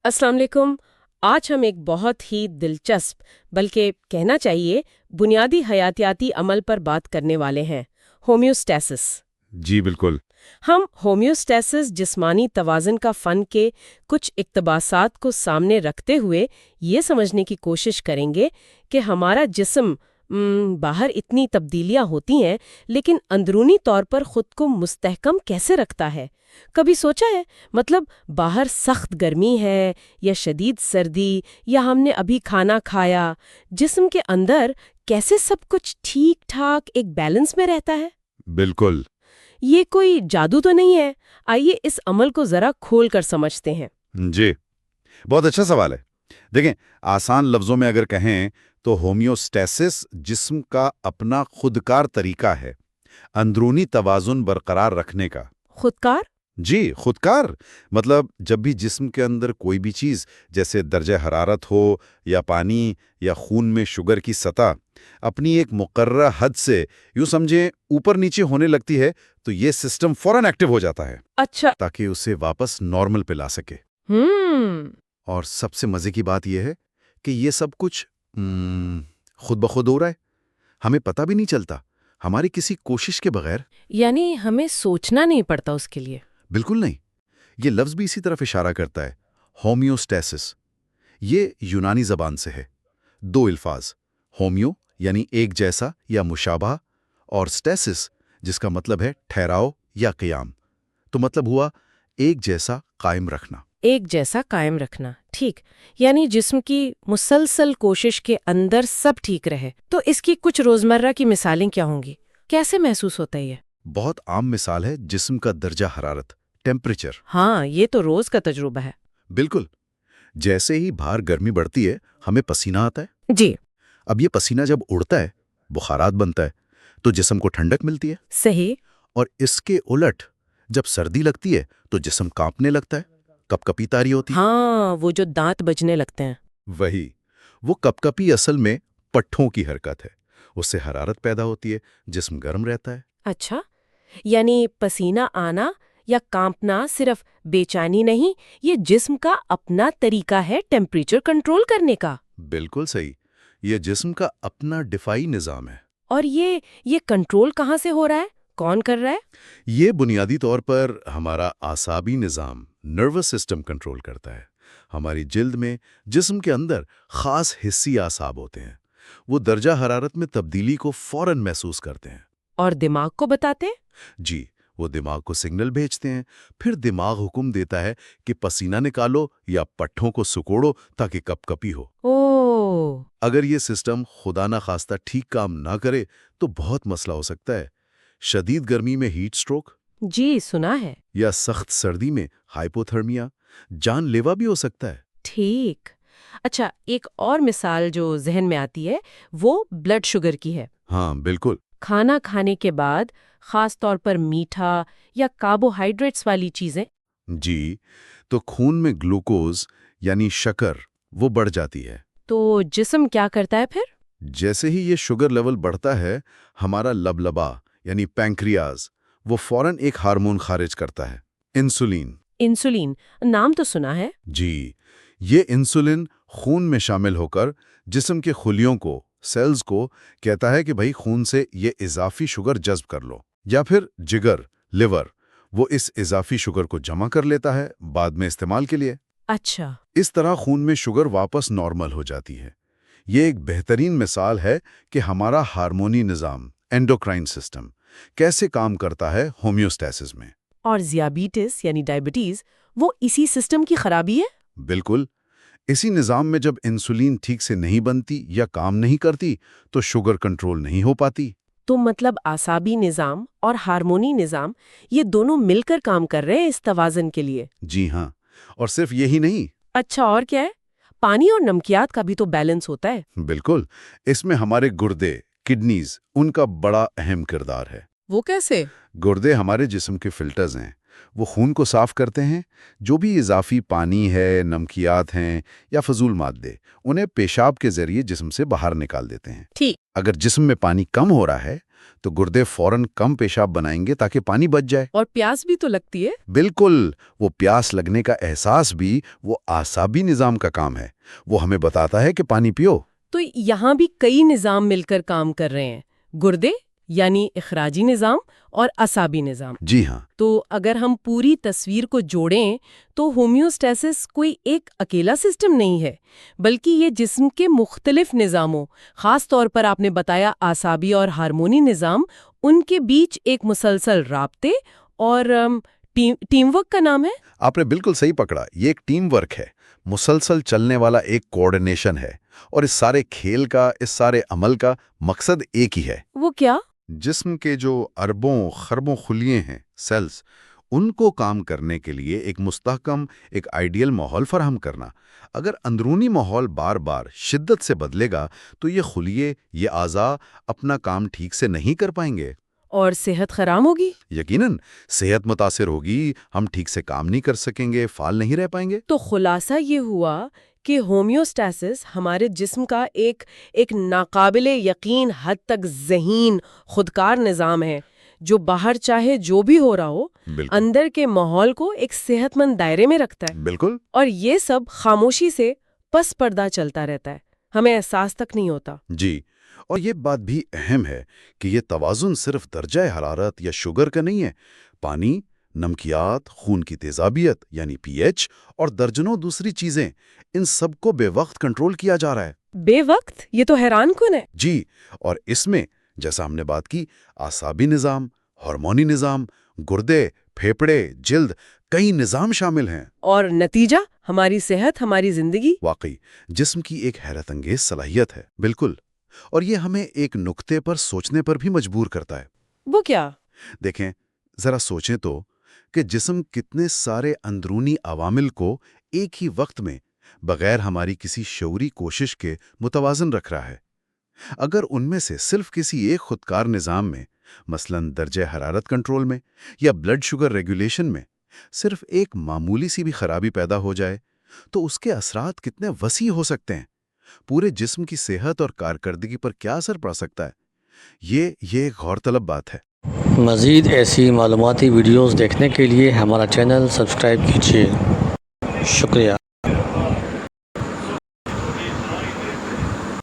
السلام علیکم۔ آج ہم ایک بہت ہی دلچسپ بلکہ کہنا چاہیے بنیادی حیاتیاتی عمل پر بات کرنے والے ہیں، ہومیوسٹیسس۔ جی بالکل۔ ہم ہومیوسٹیسس جسمانی توازن کا فن کے کچھ اقتباسات کو سامنے رکھتے ہوئے یہ سمجھنے کی کوشش کریں گے کہ ہمارا جسم باہر اتنی تبدیلیاں ہوتی ہیں لیکن اندرونی طور پر خود کو مستحکم کیسے رکھتا ہے۔ کبھی سوچا ہے مطلب باہر سخت گرمی ہے یا شدید سردی یا ہم نے ابھی کھانا کھایا، جسم کے اندر کیسے سب کچھ ٹھیک ٹھاک ایک بیلنس میں رہتا ہے؟ بالکل۔ یہ کوئی جادو تو نہیں ہے؟ آئیے اس عمل کو ذرا کھول کر سمجھتے ہیں۔ جی بہت اچھا سوال ہے۔ دیکھیں، آسان لفظوں میں اگر کہیں تو ہومیوسٹیسس جسم کا اپنا خودکار طریقہ ہے اندرونی توازن برقرار رکھنے کا۔ خودکار؟ جی خودکار مطلب جب بھی جسم کے اندر کوئی بھی چیز جیسے درجہ حرارت ہو یا پانی یا خون میں شوگر کی سطح اپنی ایک مقررہ حد سے یوں سمجھیں اوپر نیچے ہونے لگتی ہے تو یہ سسٹم فوراً ایکٹیو ہو جاتا ہے۔ اچھا۔ تاکہ اسے واپس نارمل پہ لا سکے۔ اور سب سے مزے کی بات یہ ہے کہ یہ سب کچھ خود بخود ہو رہا ہے، ہمیں پتہ بھی نہیں چلتا، ہماری کسی کوشش کے بغیر۔ یعنی ہمیں سوچنا نہیں پڑتا اس کے لیے؟ بالکل نہیں۔ یہ لفظ بھی اسی طرف اشارہ کرتا ہے، ہومیوسٹیسس۔ یہ یونانی زبان سے ہے، دو الفاظ، ہومیو یعنی ایک جیسا یا مشابہ، اور سٹیسس جس کا مطلب ہے ٹھہراؤ یا قیام۔ تو مطلب ہوا ایک جیسا قائم رکھنا۔ ایک جیسا قائم رکھنا، ٹھیک۔ یعنی جسم کی مسلسل کوشش کے اندر سب ٹھیک رہے۔ تو اس کی کچھ روزمرہ کی مثالیں کیا ہوں گی؟ کیسے محسوس ہوتا ہے یہ؟ بہت عام مثال ہے جسم کا درجہ حرارت، ٹیمپریچر۔ ہاں، یہ تو روز کا تجربہ ہے۔ بالکل۔ جیسے ہی باہر گرمی بڑھتی ہے ہمیں پسینہ آتا ہے۔ جی۔ اب یہ پسینہ جب اڑتا ہے بخارات بنتا ہے تو جسم کو ٹھنڈک ملتی ہے۔ صحیح۔ اور اس کے الٹ جب سردی لگتی ہے تو جسم کانپنے لگتا ہے، کپ کپی طاری ہوتی ہے۔ ہاں، وہ جو دانت بجنے لگتے ہیں۔ وہی، وہ کپ کپی اصل میں پٹھوں کی حرکت ہے، اس سے حرارت پیدا ہوتی ہے، جسم گرم رہتا ہے۔ اچھا، یعنی پسینہ آنا یا کانپنا صرف بے چینی نہیں، یہ جسم کا اپنا طریقہ ہے ٹیمپریچر کنٹرول کرنے کا۔ بالکل صحیح، یہ جسم کا اپنا دفاعی نظام ہے۔ اور یہ کنٹرول کہاں سے ہو رہا ہے؟ کون کر رہا ہے؟ یہ بنیادی طور پر ہمارا اعصابی نظام، نروس سسٹم کنٹرول کرتا ہے۔ ہماری جلد میں جسم کے اندر خاص حسی اعصاب ہوتے ہیں، وہ درجہ حرارت میں تبدیلی کو فوراً محسوس کرتے ہیں۔ اور دماغ کو بتاتے؟ جی، وہ دماغ کو سگنل بھیجتے ہیں، پھر دماغ حکم دیتا ہے کہ پسینہ نکالو یا پٹھوں کو سکوڑو تاکہ کپ کپی ہو۔ اوہ! اگر یہ سسٹم خدا نخواستہ ٹھیک کام نہ کرے تو بہت مسئلہ ہو سکتا ہے۔ شدید گرمی میں ہیٹ سٹروک، جی سنا ہے۔ یا سخت سردی میں ہائپوتھرمیا، جان لیوا بھی ہو سکتا ہے۔ ٹھیک۔ اچھا، ایک اور مثال جو ذہن میں آتی ہے وہ بلڈ شوگر کی ہے۔ ہاں بالکل۔ کھانا کھانے کے بعد خاص طور پر میٹھا یا کاربوہائیڈریٹس والی چیزیں۔ جی، تو خون میں گلوکوز یعنی شکر وہ بڑھ جاتی ہے۔ تو جسم کیا کرتا ہے پھر؟ جیسے ہی یہ شوگر لیول بڑھتا ہے ہمارا لبلبا یعنی پینکریاز وہ فوراً ایک ہارمون خارج کرتا ہے، انسولین۔ انسولین، نام تو سنا ہے۔ جی، یہ انسولین خون میں شامل ہو کر جسم کے خلیوں کو، سیلز کو کہتا ہے کہ بھئی خون سے یہ اضافی شوگر جذب کر لو، یا پھر جگر، لیور، وہ اس اضافی شوگر کو جمع کر لیتا ہے بعد میں استعمال کے لیے۔ اچھا۔ اس طرح خون میں شوگر واپس نارمل ہو جاتی ہے۔ یہ ایک بہترین مثال ہے کہ ہمارا ہارمونی نظام، اینڈوکرائن سسٹم، کیسے کام کرتا ہے ہومیوسٹیسس میں۔ اور ذیابیطس یعنی ڈائبٹیز وہ اسی سسٹم کی خرابی ہے؟ بالکل۔ اسی نظام میں جب انسولین ٹھیک سے نہیں بنتی یا کام نہیں کرتی تو شوگر کنٹرول نہیں ہو پاتی۔ تو مطلب اعصابی نظام اور ہارمونی نظام یہ دونوں مل کر کام کر رہے ہیں اس توازن کے لیے؟ جی ہاں، اور صرف یہی نہیں۔ اچھا، اور کیا ہے؟ پانی اور نمکیات کا بھی تو بیلنس ہوتا ہے۔ بالکل، اس میں ہمارے گردے، کڈنیز، ان کا بڑا اہم کردار ہے۔ وہ کیسے؟ گردے ہمارے جسم کے فلٹرز ہیں، وہ خون کو صاف کرتے ہیں، جو بھی اضافی پانی ہے، نمکیات ہیں یا فضول مادے انہیں پیشاب کے ذریعے جسم سے باہر نکال دیتے ہیں۔ ٹھیک۔ اگر جسم میں پانی کم ہو رہا ہے تو گردے فوراً کم پیشاب بنائیں گے تاکہ پانی بچ جائے۔ اور پیاس بھی تو لگتی ہے۔ بالکل، وہ پیاس لگنے کا احساس بھی وہ اعصابی نظام کا کام ہے، وہ ہمیں بتاتا ہے کہ پانی پیو۔ تو یہاں بھی کئی نظام مل کر کام کر رہے ہیں، گردے یعنی اخراجی نظام اور اعصابی نظام۔ جی ہاں، تو اگر ہم پوری تصویر کو جوڑیں تو ہومیوسٹیسس کوئی ایک اکیلا سسٹم نہیں ہے، بلکہ یہ جسم کے مختلف نظاموں، خاص طور پر آپ نے بتایا اعصابی اور ہارمونی نظام، ان کے بیچ ایک مسلسل رابطے اور ٹیم ورک کا نام ہے۔ آپ نے بالکل صحیح پکڑا، یہ ایک ٹیم ورک ہے، مسلسل چلنے والا ایک کوآرڈینیشن ہے، اور اس سارے کھیل کا، اس سارے عمل کا مقصد ایک ہی ہے۔ وہ کیا؟ جسم کے جو اربوں خربوں خلیے ہیں، سیلز، ان کو کام کرنے کے لیے ایک مستحکم، ایک آئیڈیل ماحول فراہم کرنا۔ اگر اندرونی ماحول بار بار شدت سے بدلے گا تو یہ خلیے، یہ اعضاء اپنا کام ٹھیک سے نہیں کر پائیں گے، اور صحت خراب ہوگی۔ یقیناً صحت متاثر ہوگی، ہم ٹھیک سے کام نہیں کر سکیں گے، فعال نہیں رہ پائیں گے۔ تو خلاصہ یہ ہوا کہ ہومیوسٹیسس ہمارے جسم کا ایک ناقابل یقین حد تک ذہین خودکار نظام ہے، جو باہر چاہے جو بھی ہو رہا ہو، بالکل اندر کے ماحول کو ایک صحت مند دائرے میں رکھتا ہے، بالکل اور یہ سب خاموشی سے پس پردہ چلتا رہتا ہے، ہمیں احساس تک نہیں ہوتا۔ جی، اور یہ بات بھی اہم ہے کہ یہ توازن صرف درجہ حرارت یا شوگر کا نہیں ہے۔ پانی، نمکیات، خون کی تیزابیت یعنی پی ایچ اور درجنوں دوسری چیزیں، ان سب کو بے وقت کنٹرول کیا جا رہا ہے۔ بے وقت؟ یہ تو حیران کن ہے۔ جی، اور اس میں جیسا ہم نے بات کی، اعصابی نظام، ہارمونی نظام، گردے، پھیپھڑے، جلد، کئی نظام شامل ہیں۔ اور نتیجہ ہماری صحت، ہماری زندگی۔ واقعی جسم کی ایک حیرت انگیز صلاحیت ہے، بالکل، اور یہ ہمیں ایک نقطے پر سوچنے پر بھی مجبور کرتا ہے۔ وہ کیا؟ دیکھیں، ذرا سوچیں تو کہ جسم کتنے سارے اندرونی عوامل کو ایک ہی وقت میں بغیر ہماری کسی شعوری کوشش کے متوازن رکھ رہا ہے۔ اگر ان میں سے صرف کسی ایک خودکار نظام میں، مثلاً درجہ حرارت کنٹرول میں یا بلڈ شوگر ریگولیشن میں، صرف ایک معمولی سی بھی خرابی پیدا ہو جائے تو اس کے اثرات کتنے وسیع ہو سکتے ہیں، پورے جسم کی صحت اور کارکردگی پر کیا اثر پڑ سکتا ہے۔ یہ ایک غور طلب بات ہے۔ مزید ایسی معلوماتی ویڈیوز دیکھنے کے لیے ہمارا چینل سبسکرائب کیجیے۔ شکریہ۔